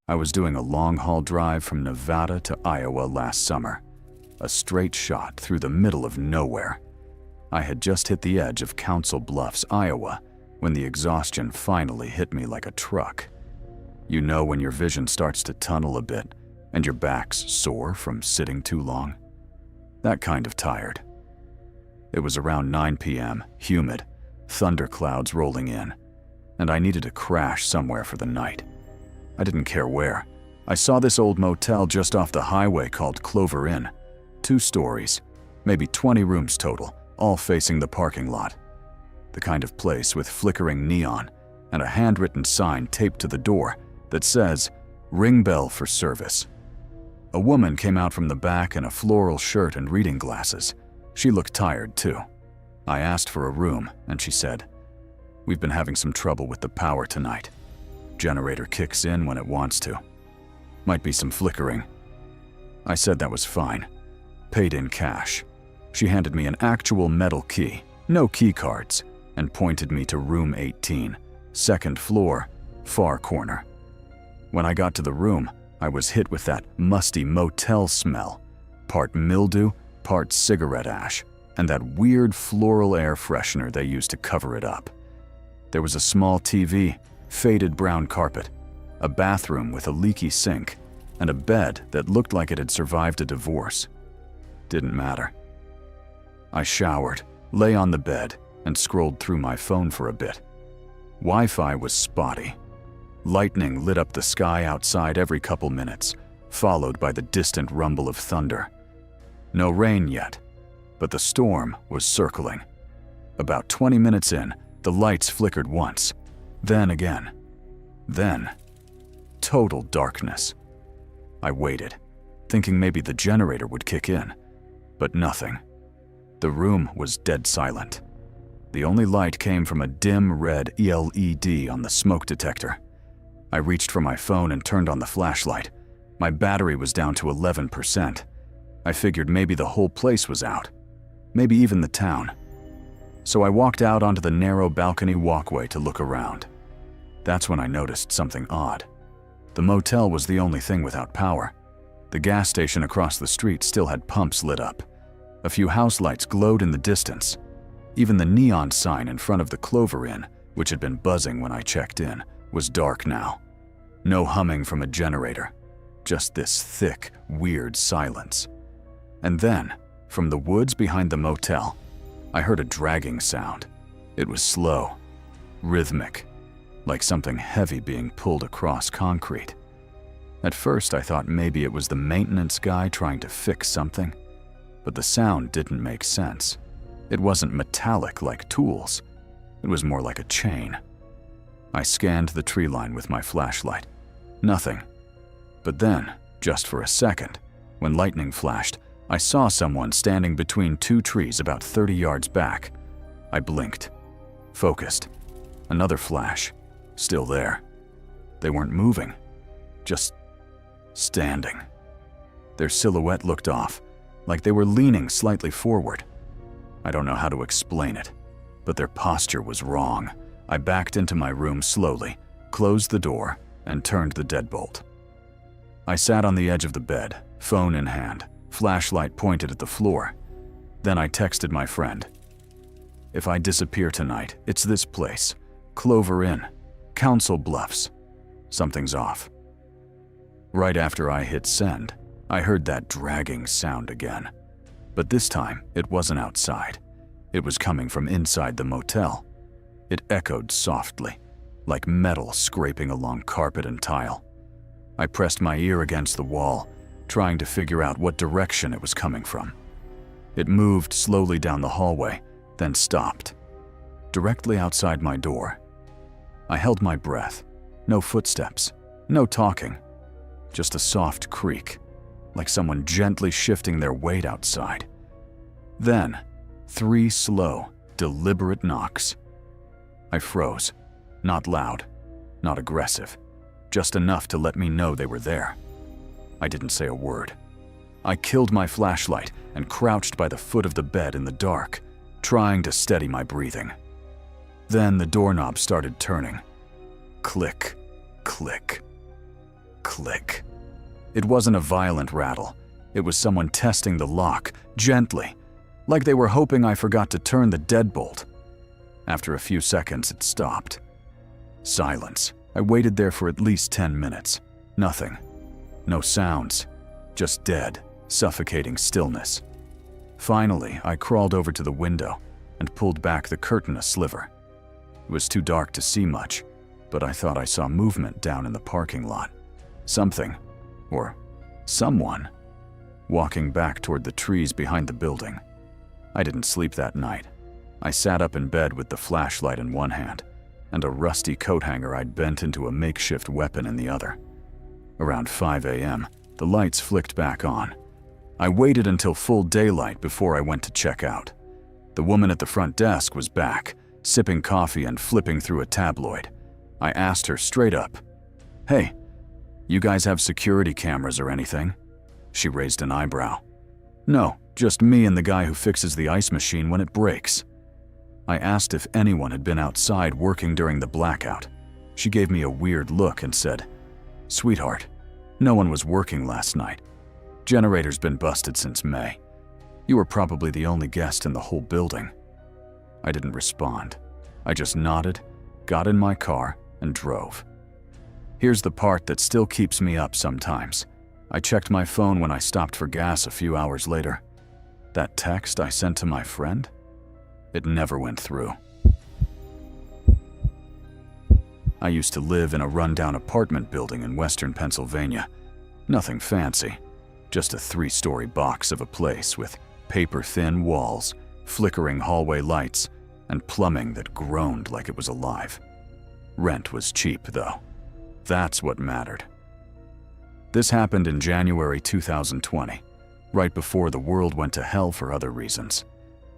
I was doing a long-haul drive from Nevada to Iowa last summer, a straight shot through the middle of nowhere. I had just hit the edge of Council Bluffs, Iowa, when the exhaustion finally hit me like a truck. You know when your vision starts to tunnel a bit and your back's sore from sitting too long? That kind of tired. It was around 9 p.m., humid, thunderclouds rolling in, and I needed to crash somewhere for the night. I didn't care where. I saw this old motel just off the highway called Clover Inn. 2 stories, maybe 20 rooms total, all facing the parking lot. The kind of place with flickering neon and a handwritten sign taped to the door that says, "Ring bell for service." A woman came out from the back in a floral shirt and reading glasses. She looked tired too. I asked for a room, and she said, "We've been having some trouble with the power tonight. Generator kicks in when it wants to. Might be some flickering." I said that was fine. Paid in cash. She handed me an actual metal key, no key cards, and pointed me to room 18, second floor, far corner. When I got to the room, I was hit with that musty motel smell, part mildew, part cigarette ash, and that weird floral air freshener they use to cover it up. There was a small TV, faded brown carpet, a bathroom with a leaky sink, and a bed that looked like it had survived a divorce. Didn't matter. I showered, lay on the bed, and scrolled through my phone for a bit. Wi-Fi was spotty. Lightning lit up the sky outside every couple minutes, followed by the distant rumble of thunder. No rain yet, but the storm was circling. About 20 minutes in, the lights flickered once, then again. Then, total darkness. I waited, thinking maybe the generator would kick in, but nothing. The room was dead silent. The only light came from a dim red LED on the smoke detector. I reached for my phone and turned on the flashlight. My battery was down to 11%. I figured maybe the whole place was out, maybe even the town. So I walked out onto the narrow balcony walkway to look around. That's when I noticed something odd. The motel was the only thing without power. The gas station across the street still had pumps lit up. A few house lights glowed in the distance. Even the neon sign in front of the Clover Inn, which had been buzzing when I checked in, was dark now. No humming from a generator, just this thick, weird silence. And then, from the woods behind the motel, I heard a dragging sound. It was slow, rhythmic, like something heavy being pulled across concrete. At first, I thought maybe it was the maintenance guy trying to fix something, but the sound didn't make sense. It wasn't metallic like tools. It was more like a chain. I scanned the tree line with my flashlight. Nothing. But then, just for a second, when lightning flashed, I saw someone standing between 2 trees about 30 yards back. I blinked, focused. Another flash. Still there. They weren't moving, just standing. Their silhouette looked off, like they were leaning slightly forward. I don't know how to explain it, but their posture was wrong. I backed into my room slowly, closed the door, and turned the deadbolt. I sat on the edge of the bed, phone in hand, flashlight pointed at the floor. Then I texted my friend. "If I disappear tonight, it's this place, Clover Inn, Council Bluffs. Something's off." Right after I hit send, I heard that dragging sound again. But this time, it wasn't outside. It was coming from inside the motel. It echoed softly, like metal scraping along carpet and tile. I pressed my ear against the wall, trying to figure out what direction it was coming from. It moved slowly down the hallway, then stopped, directly outside my door. I held my breath. No footsteps, no talking, just a soft creak, like someone gently shifting their weight outside. Then, 3 slow, deliberate knocks. I froze. Not loud, not aggressive, just enough to let me know they were there. I didn't say a word. I killed my flashlight and crouched by the foot of the bed in the dark, trying to steady my breathing. Then the doorknob started turning. Click, click, click. click. It wasn't a violent rattle. It was someone testing the lock, gently, like they were hoping I forgot to turn the deadbolt. After a few seconds, it stopped. Silence. I waited there for at least 10 minutes. Nothing. No sounds. Just dead, suffocating stillness. Finally, I crawled over to the window and pulled back the curtain a sliver. It was too dark to see much, but I thought I saw movement down in the parking lot. Something, or someone, walking back toward the trees behind the building. I didn't sleep that night. I sat up in bed with the flashlight in one hand and a rusty coat hanger I'd bent into a makeshift weapon in the other. Around 5 a.m., the lights flicked back on. I waited until full daylight before I went to check out. The woman at the front desk was back, sipping coffee and flipping through a tabloid. I asked her straight up, "Hey, you guys have security cameras or anything?" She raised an eyebrow. "No, just me and the guy who fixes the ice machine when it breaks." I asked if anyone had been outside working during the blackout. She gave me a weird look and said, "Sweetheart, no one was working last night. Generator's been busted since May. You were probably the only guest in the whole building." I didn't respond. I just nodded, got in my car, and drove. Here's the part that still keeps me up sometimes. I checked my phone when I stopped for gas a few hours later. That text I sent to my friend? It never went through. I used to live in a rundown apartment building in western Pennsylvania. Nothing fancy, just a 3-story box of a place with paper-thin walls, flickering hallway lights, and plumbing that groaned like it was alive. Rent was cheap, though. That's what mattered. This happened in January 2020, right before the world went to hell for other reasons.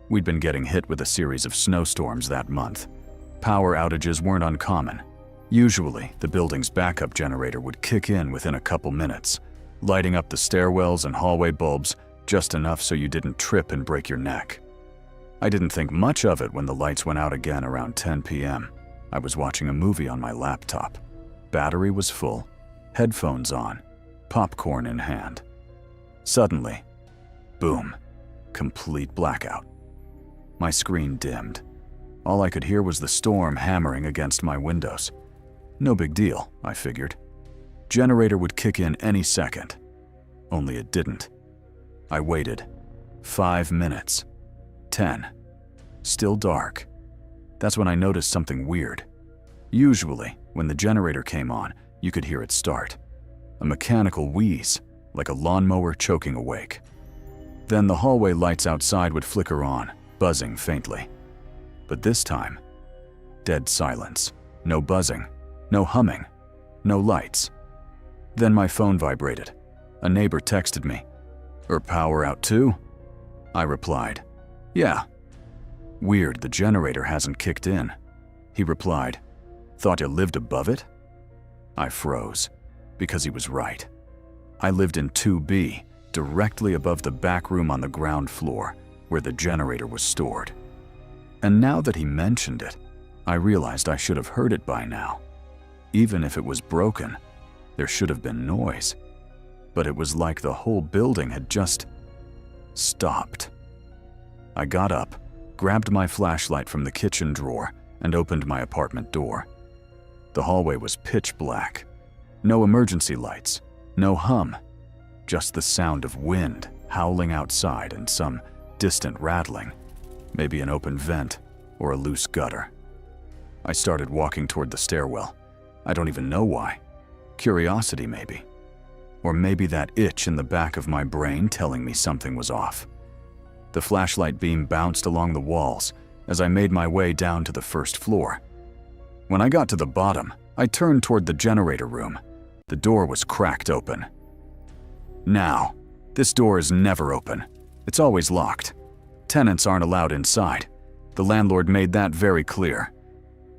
We'd been getting hit with a series of snowstorms that month. Power outages weren't uncommon. Usually, the building's backup generator would kick in within a couple minutes, lighting up the stairwells and hallway bulbs just enough so you didn't trip and break your neck. I didn't think much of it when the lights went out again around 10 p.m. I was watching a movie on my laptop. Battery was full, headphones on, popcorn in hand. Suddenly, boom, complete blackout. My screen dimmed. All I could hear was the storm hammering against my windows. No big deal, I figured. Generator would kick in any second. Only it didn't. I waited. 5 minutes. 10. Still dark. That's when I noticed something weird. Usually, when the generator came on, you could hear it start. A mechanical wheeze, like a lawnmower choking awake. Then the hallway lights outside would flicker on, buzzing faintly. But this time, dead silence. No buzzing, no humming, no lights. Then my phone vibrated. A neighbor texted me, "Er power out too?" I replied, "Yeah." "Weird, the generator hasn't kicked in." He replied, "Thought you lived above it?" I froze, because he was right. I lived in 2B, directly above the back room on the ground floor, where the generator was stored. And now that he mentioned it, I realized I should have heard it by now. Even if it was broken, there should have been noise. But it was like the whole building had just stopped. I got up, grabbed my flashlight from the kitchen drawer, and opened my apartment door. The hallway was pitch black. No emergency lights, no hum, just the sound of wind howling outside and some distant rattling, maybe an open vent or a loose gutter. I started walking toward the stairwell. I don't even know why. Curiosity, maybe. Or maybe that itch in the back of my brain telling me something was off. The flashlight beam bounced along the walls as I made my way down to the first floor. When I got to the bottom, I turned toward the generator room. The door was cracked open. Now, this door is never open. It's always locked. Tenants aren't allowed inside. The landlord made that very clear.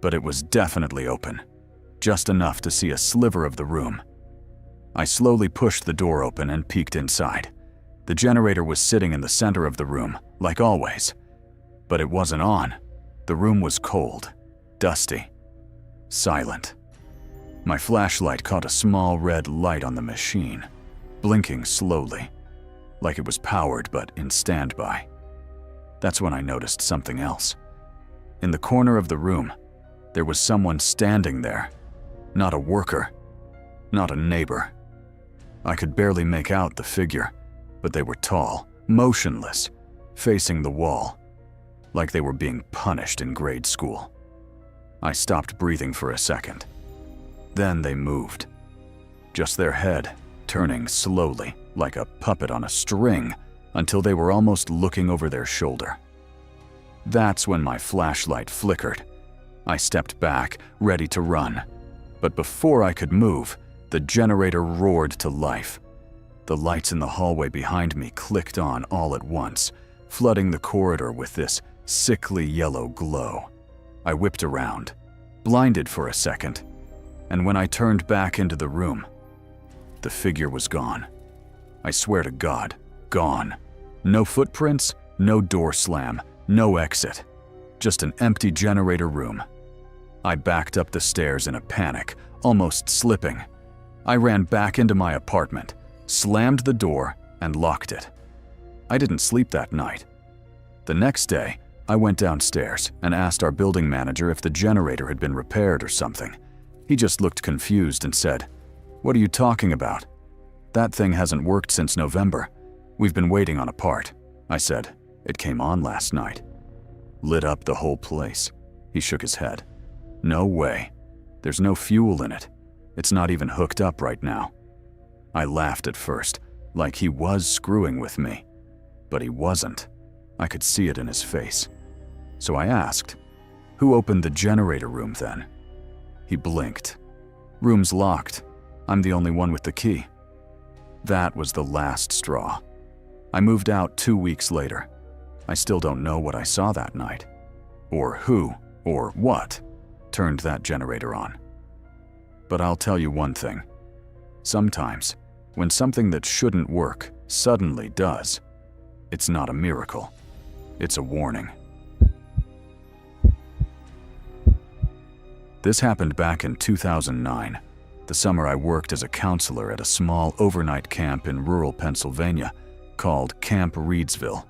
But it was definitely open, just enough to see a sliver of the room. I slowly pushed the door open and peeked inside. The generator was sitting in the center of the room, like always. But it wasn't on. The room was cold, dusty, silent. My flashlight caught a small red light on the machine, blinking slowly, like it was powered but in standby. That's when I noticed something else. In the corner of the room, there was someone standing there. Not a worker, not a neighbor. I could barely make out the figure, but they were tall, motionless, facing the wall, like they were being punished in grade school. I stopped breathing for a second. Then they moved. Just their head, turning slowly, like a puppet on a string, until they were almost looking over their shoulder. That's when my flashlight flickered. I stepped back, ready to run. But before I could move, the generator roared to life. The lights in the hallway behind me clicked on all at once, flooding the corridor with this sickly yellow glow. I whipped around, blinded for a second, and when I turned back into the room, the figure was gone. I swear to God, gone. No footprints, no door slam, no exit. Just an empty generator room. I backed up the stairs in a panic, almost slipping. I ran back into my apartment, slammed the door, and locked it. I didn't sleep that night. The next day, I went downstairs and asked our building manager if the generator had been repaired or something. He just looked confused and said, "What are you talking about? That thing hasn't worked since November. We've been waiting on a part." I said, "It came on last night. Lit up the whole place." He shook his head. "No way. There's no fuel in it. It's not even hooked up right now." I laughed at first, like he was screwing with me. But he wasn't. I could see it in his face. So I asked, "Who opened the generator room then?" He blinked. "Room's locked. I'm the only one with the key." That was the last straw. I moved out 2 weeks later. I still don't know what I saw that night, or who, or what, turned that generator on. But I'll tell you one thing. Sometimes, when something that shouldn't work suddenly does, it's not a miracle. It's a warning. This happened back in 2009, the summer I worked as a counselor at a small overnight camp in rural Pennsylvania called Camp Reedsville.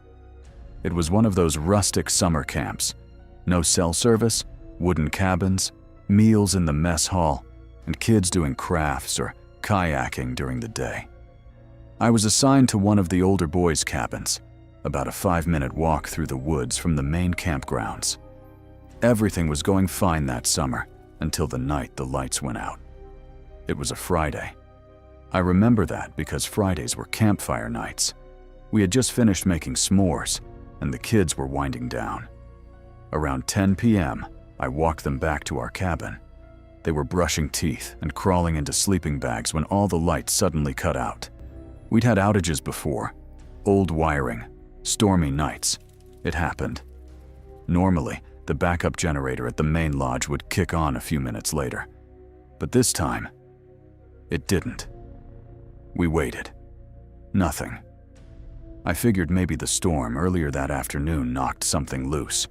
It was one of those rustic summer camps. No cell service, wooden cabins, meals in the mess hall, and kids doing crafts or kayaking during the day. I was assigned to one of the older boys' cabins, about a 5-minute walk through the woods from the main campgrounds. Everything was going fine that summer until the night the lights went out. It was a Friday. I remember that because Fridays were campfire nights. We had just finished making s'mores, and the kids were winding down. Around 10 p.m., I walked them back to our cabin. They were brushing teeth and crawling into sleeping bags when all the lights suddenly cut out. We'd had outages before. Old wiring, stormy nights. It happened. Normally, the backup generator at the main lodge would kick on a few minutes later. But this time, it didn't. We waited. Nothing. I figured maybe the storm earlier that afternoon knocked something loose.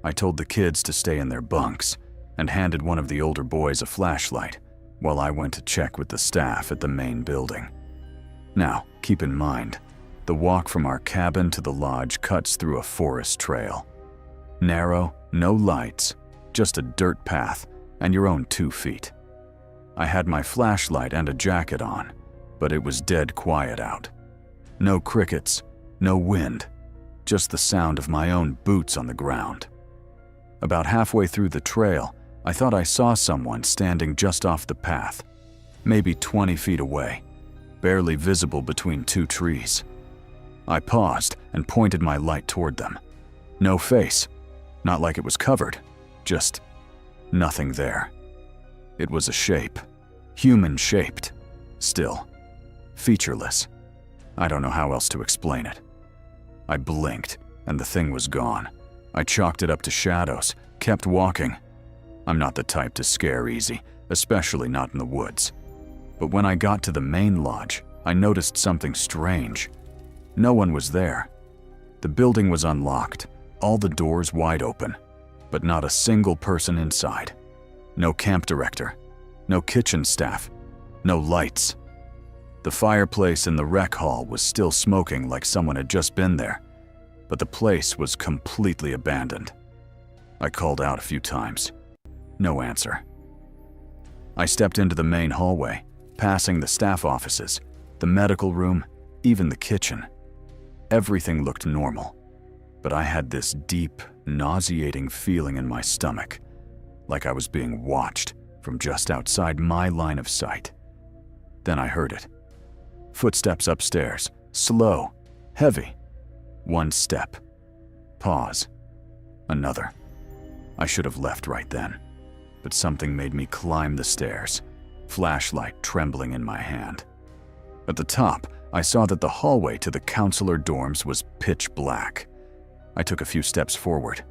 I told the kids to stay in their bunks and handed one of the older boys a flashlight while I went to check with the staff at the main building. Now, keep in mind, the walk from our cabin to the lodge cuts through a forest trail. Narrow, no lights, just a dirt path and your own 2 feet. I had my flashlight and a jacket on, but it was dead quiet out. No crickets, no wind, just the sound of my own boots on the ground. About halfway through the trail, I thought I saw someone standing just off the path, maybe 20 feet away, barely visible between 2 trees. I paused and pointed my light toward them. No face, not like it was covered, just nothing there. It was a shape, human-shaped, still, featureless. I don't know how else to explain it. I blinked, and the thing was gone. I chalked it up to shadows, kept walking. I'm not the type to scare easy, especially not in the woods. But when I got to the main lodge, I noticed something strange. No one was there. The building was unlocked, all the doors wide open, but not a single person inside. No camp director, No kitchen staff. No lights. The fireplace in the rec hall was still smoking like someone had just been there, but the place was completely abandoned. I called out a few times. No answer. I stepped into the main hallway, passing the staff offices, the medical room, even the kitchen. Everything looked normal, but I had this deep, nauseating feeling in my stomach, like I was being watched from just outside my line of sight. Then I heard it. Footsteps upstairs, slow, heavy. One step. Pause. Another. I should have left right then, but something made me climb the stairs, flashlight trembling in my hand. At the top, I saw that the hallway to the counselor dorms was pitch black. I took a few steps forward.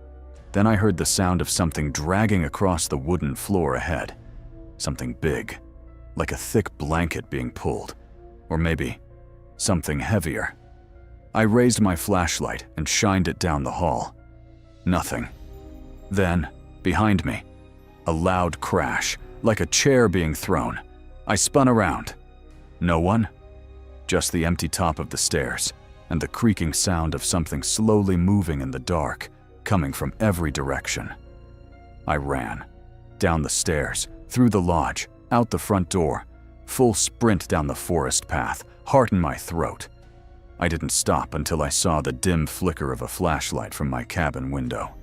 Then I heard the sound of something dragging across the wooden floor ahead. Something big, like a thick blanket being pulled. Or maybe something heavier. I raised my flashlight and shined it down the hall. Nothing. Then, behind me, a loud crash, like a chair being thrown. I spun around. No one? Just the empty top of the stairs and the creaking sound of something slowly moving in the dark, coming from every direction. I ran. Down the stairs, through the lodge, out the front door, full sprint down the forest path, heart in my throat. I didn't stop until I saw the dim flicker of a flashlight from my cabin window.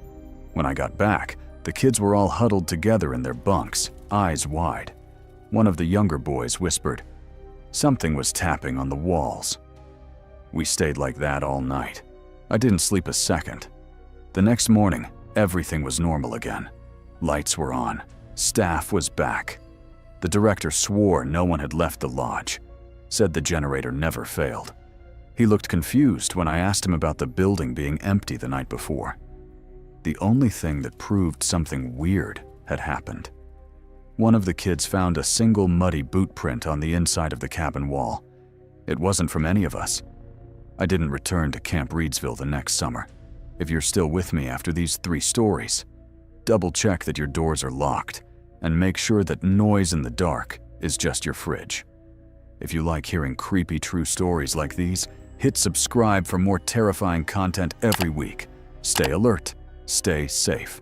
When I got back, the kids were all huddled together in their bunks, eyes wide. One of the younger boys whispered, "Something was tapping on the walls." We stayed like that all night. I didn't sleep a second. The next morning, everything was normal again. Lights were on. Staff was back. The director swore no one had left the lodge, said the generator never failed. He looked confused when I asked him about the building being empty the night before. The only thing that proved something weird had happened. One of the kids found a single muddy boot print on the inside of the cabin wall. It wasn't from any of us. I didn't return to Camp Reedsville the next summer. If you're still with me after these 3 stories, double check that your doors are locked and make sure that noise in the dark is just your fridge. If you like hearing creepy true stories like these, hit subscribe for more terrifying content every week. Stay alert, stay safe.